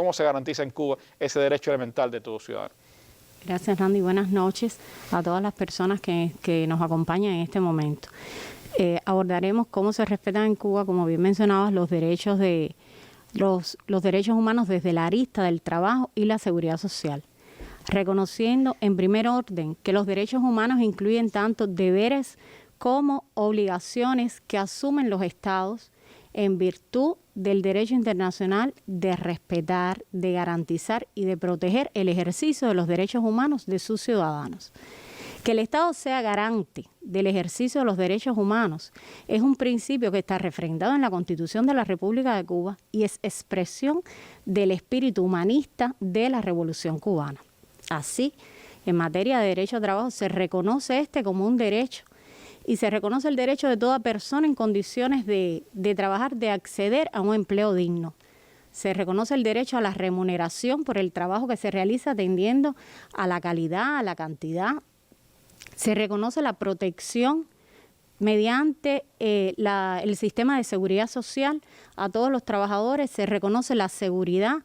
¿Cómo se garantiza en Cuba ese derecho elemental de todo ciudadano? Gracias, Randy. Buenas noches a todas las personas que nos acompañan en este momento. Abordaremos cómo se respetan en Cuba, como bien mencionabas, los derechos humanos desde la arista del trabajo y la seguridad social, reconociendo en primer orden que los derechos humanos incluyen tanto deberes como obligaciones que asumen los estados en virtud del derecho internacional de respetar, de garantizar y de proteger el ejercicio de los derechos humanos de sus ciudadanos. Que el Estado sea garante del ejercicio de los derechos humanos es un principio que está refrendado en la Constitución de la República de Cuba y es expresión del espíritu humanista de la Revolución cubana. Así, en materia de derecho a trabajo se reconoce este como un derecho y se reconoce el derecho de toda persona en condiciones de trabajar, de acceder a un empleo digno. Se reconoce el derecho a la remuneración por el trabajo que se realiza atendiendo a la calidad, a la cantidad. Se reconoce la protección mediante el sistema de seguridad social a todos los trabajadores. Se reconoce la seguridad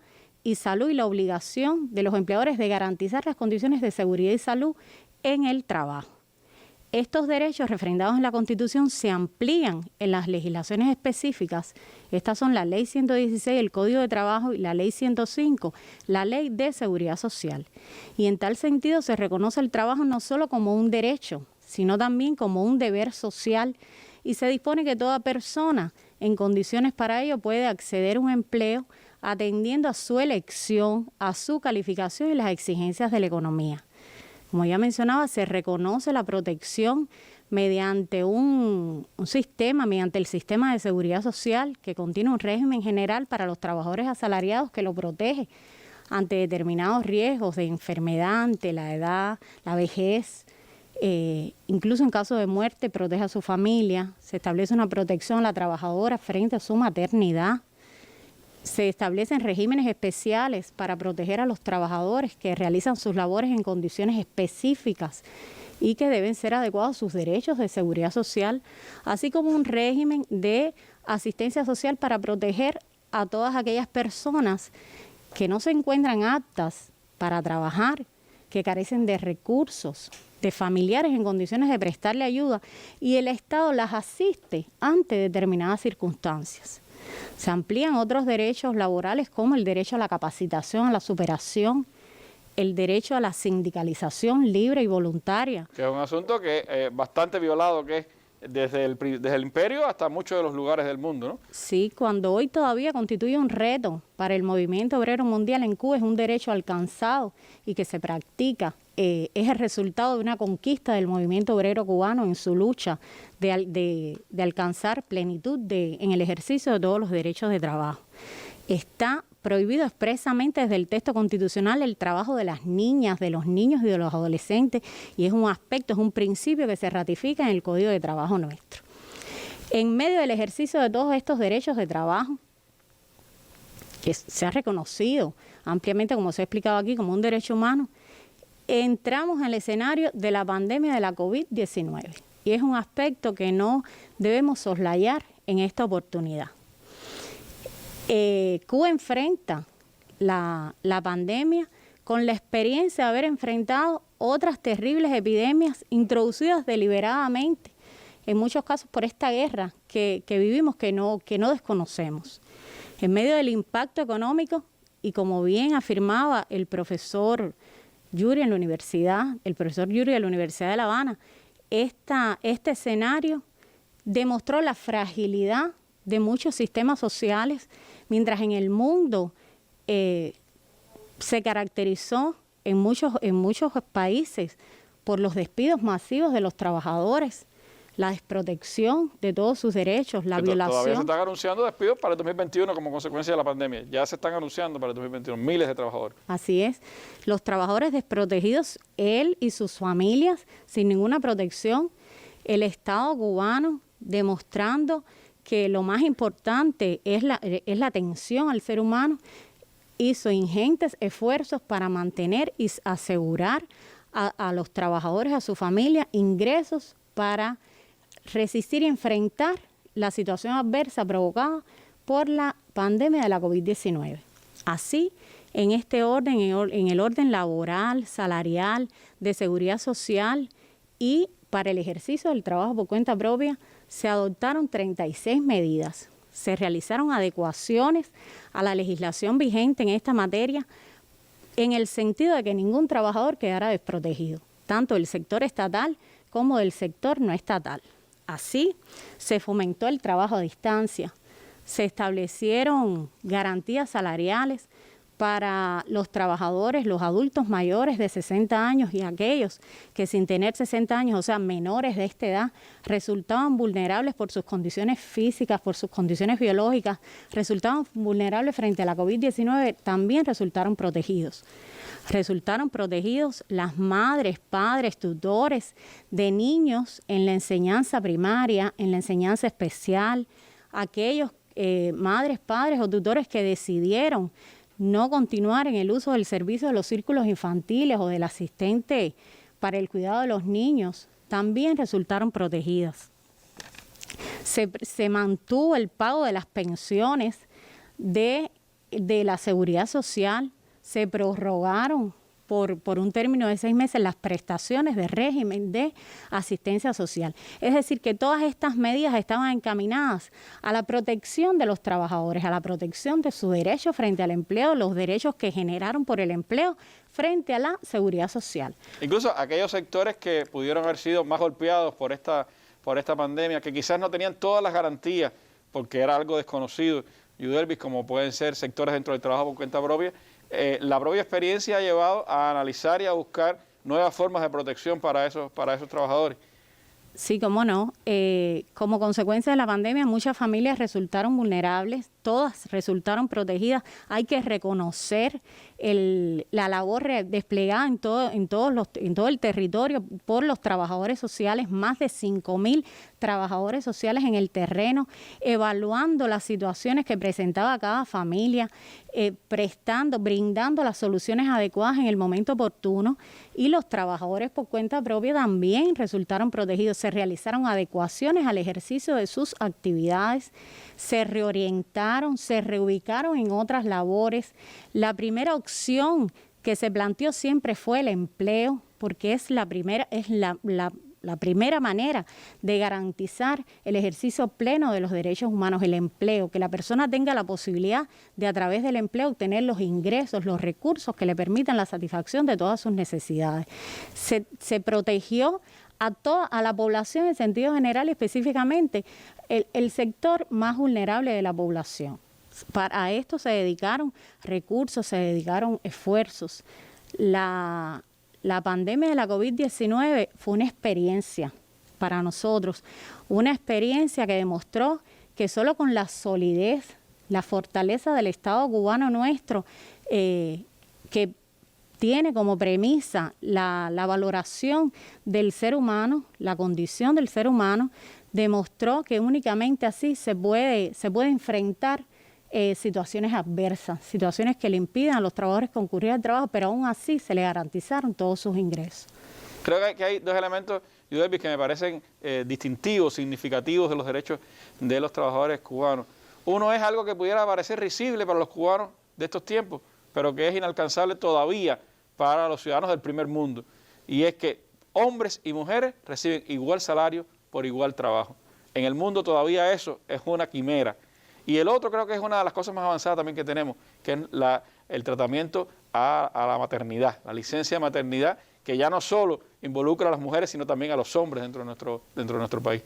y salud y la obligación de los empleadores de garantizar las condiciones de seguridad y salud en el trabajo. Estos derechos refrendados en la Constitución se amplían en las legislaciones específicas. Estas son la Ley 116, el Código de Trabajo, y la Ley 105, la Ley de Seguridad Social. Y en tal sentido se reconoce el trabajo no solo como un derecho, sino también como un deber social, y se dispone que toda persona en condiciones para ello puede acceder a un empleo atendiendo a su elección, a su calificación y las exigencias de la economía. Como ya mencionaba, se reconoce la protección mediante un sistema, mediante el sistema de seguridad social que contiene un régimen general para los trabajadores asalariados que lo protege ante determinados riesgos de enfermedad, ante la edad, la vejez, incluso en caso de muerte protege a su familia. Se establece una protección a la trabajadora frente a su maternidad. Se establecen regímenes especiales para proteger a los trabajadores que realizan sus labores en condiciones específicas y que deben ser adecuados a sus derechos de seguridad social, así como un régimen de asistencia social para proteger a todas aquellas personas que no se encuentran aptas para trabajar, que carecen de recursos, de familiares en condiciones de prestarle ayuda, y el Estado las asiste ante determinadas circunstancias. Se amplían otros derechos laborales como el derecho a la capacitación, a la superación, el derecho a la sindicalización libre y voluntaria. Que es un asunto que es bastante violado, que es desde el imperio hasta muchos de los lugares del mundo, ¿no? Sí, cuando hoy todavía constituye un reto para el movimiento obrero mundial en Cuba, es un derecho alcanzado y que se practica. Es el resultado de una conquista del movimiento obrero cubano en su lucha de alcanzar plenitud en el ejercicio de todos los derechos de trabajo. Está prohibido expresamente desde el texto constitucional el trabajo de las niñas, de los niños y de los adolescentes, y es un aspecto, es un principio que se ratifica en el Código de Trabajo nuestro. En medio del ejercicio de todos estos derechos de trabajo, que se ha reconocido ampliamente, como se ha explicado aquí, como un derecho humano, entramos en el escenario de la pandemia de la COVID-19, y es un aspecto que no debemos soslayar en esta oportunidad. Cuba enfrenta la pandemia con la experiencia de haber enfrentado otras terribles epidemias introducidas deliberadamente, en muchos casos por esta guerra que vivimos, que no desconocemos. En medio del impacto económico, y como bien afirmaba el profesor Yuri en la universidad, el profesor Yuri de la Universidad de La Habana, este escenario demostró la fragilidad de muchos sistemas sociales, mientras en el mundo se caracterizó en muchos países por los despidos masivos de los trabajadores, la desprotección de todos sus derechos, la violación. Todavía se están anunciando despidos para el 2021 como consecuencia de la pandemia. Ya se están anunciando para el 2021 miles de trabajadores. Así es. Los trabajadores desprotegidos, él y sus familias, sin ninguna protección. El Estado cubano demostrando que lo más importante es la atención al ser humano, hizo ingentes esfuerzos para mantener y asegurar a los trabajadores, a su familia, ingresos para resistir y enfrentar la situación adversa provocada por la pandemia de la COVID-19. Así, en este orden, en el orden laboral, salarial, de seguridad social y para el ejercicio del trabajo por cuenta propia, se adoptaron 36 medidas. Se realizaron adecuaciones a la legislación vigente en esta materia en el sentido de que ningún trabajador quedara desprotegido, tanto del sector estatal como del sector no estatal. Así, se fomentó el trabajo a distancia, se establecieron garantías salariales para los trabajadores, los adultos mayores de 60 años y aquellos que sin tener 60 años, o sea, menores de esta edad, resultaban vulnerables por sus condiciones físicas, por sus condiciones biológicas, resultaban vulnerables frente a la COVID-19, también resultaron protegidos. Resultaron protegidos las madres, padres, tutores de niños en la enseñanza primaria, en la enseñanza especial, aquellos madres, padres o tutores que decidieron no continuar en el uso del servicio de los círculos infantiles o del asistente para el cuidado de los niños, también resultaron protegidas. Se mantuvo el pago de las pensiones de la seguridad social, se prorrogaron por un término de 6 meses las prestaciones de régimen de asistencia social. Es decir, que todas estas medidas estaban encaminadas a la protección de los trabajadores, a la protección de su derecho frente al empleo, los derechos que generaron por el empleo frente a la seguridad social. Incluso aquellos sectores que pudieron haber sido más golpeados por esta pandemia, que quizás no tenían todas las garantías porque era algo desconocido, Yudelvis, como pueden ser sectores dentro del trabajo por cuenta propia, la propia experiencia ha llevado a analizar y a buscar nuevas formas de protección para esos trabajadores. Sí, cómo no. Como consecuencia de la pandemia, muchas familias resultaron vulnerables, todas resultaron protegidas. Hay que reconocer la labor desplegada en todo el territorio por los trabajadores sociales, más de 5.000 trabajadores sociales en el terreno, evaluando las situaciones que presentaba cada familia, brindando las soluciones adecuadas en el momento oportuno, y los trabajadores por cuenta propia también resultaron protegidos. Se realizaron adecuaciones al ejercicio de sus actividades, se reorientaron, se reubicaron en otras labores. La primera opción que se planteó siempre fue el empleo, porque es la primera manera de garantizar el ejercicio pleno de los derechos humanos, el empleo, que la persona tenga la posibilidad de a través del empleo obtener los ingresos, los recursos que le permitan la satisfacción de todas sus necesidades. Se protegió a la población en sentido general y específicamente el sector más vulnerable de la población. Para esto se dedicaron recursos, se dedicaron esfuerzos. La pandemia de la COVID-19 fue una experiencia para nosotros, una experiencia que demostró que solo con la solidez, la fortaleza del Estado cubano nuestro, que tiene como premisa la valoración del ser humano, la condición del ser humano, demostró que únicamente así se puede enfrentar situaciones adversas, situaciones que le impidan a los trabajadores concurrir al trabajo, pero aún así se le garantizaron todos sus ingresos. Creo que hay dos elementos, Yudelvis, que me parecen distintivos, significativos de los derechos de los trabajadores cubanos. Uno es algo que pudiera parecer risible para los cubanos de estos tiempos, pero que es inalcanzable todavía para los ciudadanos del primer mundo, y es que hombres y mujeres reciben igual salario por igual trabajo. En el mundo todavía eso es una quimera. Y el otro creo que es una de las cosas más avanzadas también que tenemos, que es el tratamiento a la maternidad, la licencia de maternidad, que ya no solo involucra a las mujeres, sino también a los hombres dentro de nuestro país.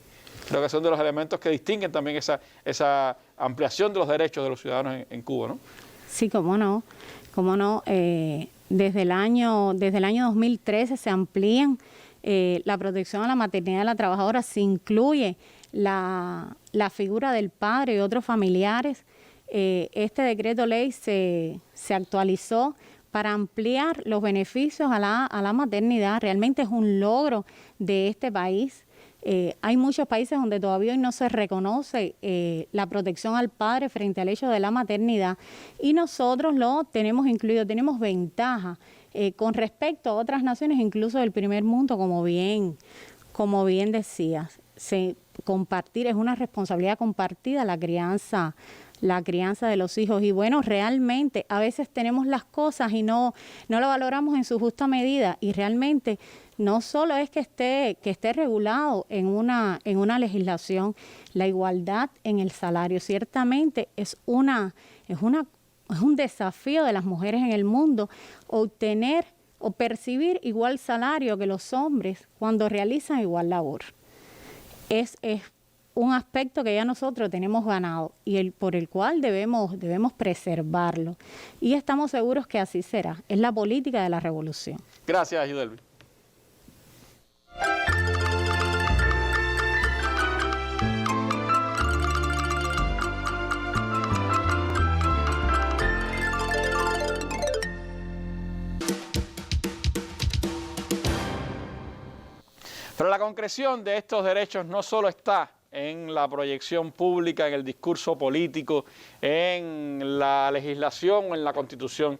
Creo que son de los elementos que distinguen también esa ampliación de los derechos de los ciudadanos en Cuba, ¿no? Sí, cómo no. Desde el año 2013 se amplían la protección a la maternidad de la trabajadora, se incluye la figura del padre y otros familiares. Este decreto ley se actualizó para ampliar los beneficios a la maternidad. Realmente es un logro de este país. Hay muchos países donde todavía hoy no se reconoce la protección al padre frente al hecho de la maternidad, y nosotros lo tenemos incluido, tenemos ventaja con respecto a otras naciones, incluso del primer mundo, como bien decías. Es una responsabilidad compartida la crianza la crianza de los hijos. Y bueno, realmente a veces tenemos las cosas y no lo valoramos en su justa medida, y realmente no solo es que esté regulado en una legislación. La igualdad en el salario ciertamente es un desafío de las mujeres en el mundo, obtener o percibir igual salario que los hombres cuando realizan igual labor. Es un aspecto que ya nosotros tenemos ganado y por el cual debemos preservarlo. Y estamos seguros que así será. Es la política de la revolución. Gracias, Yudelvi. Pero la concreción de estos derechos no solo está en la proyección pública, en el discurso político, en la legislación o en la Constitución,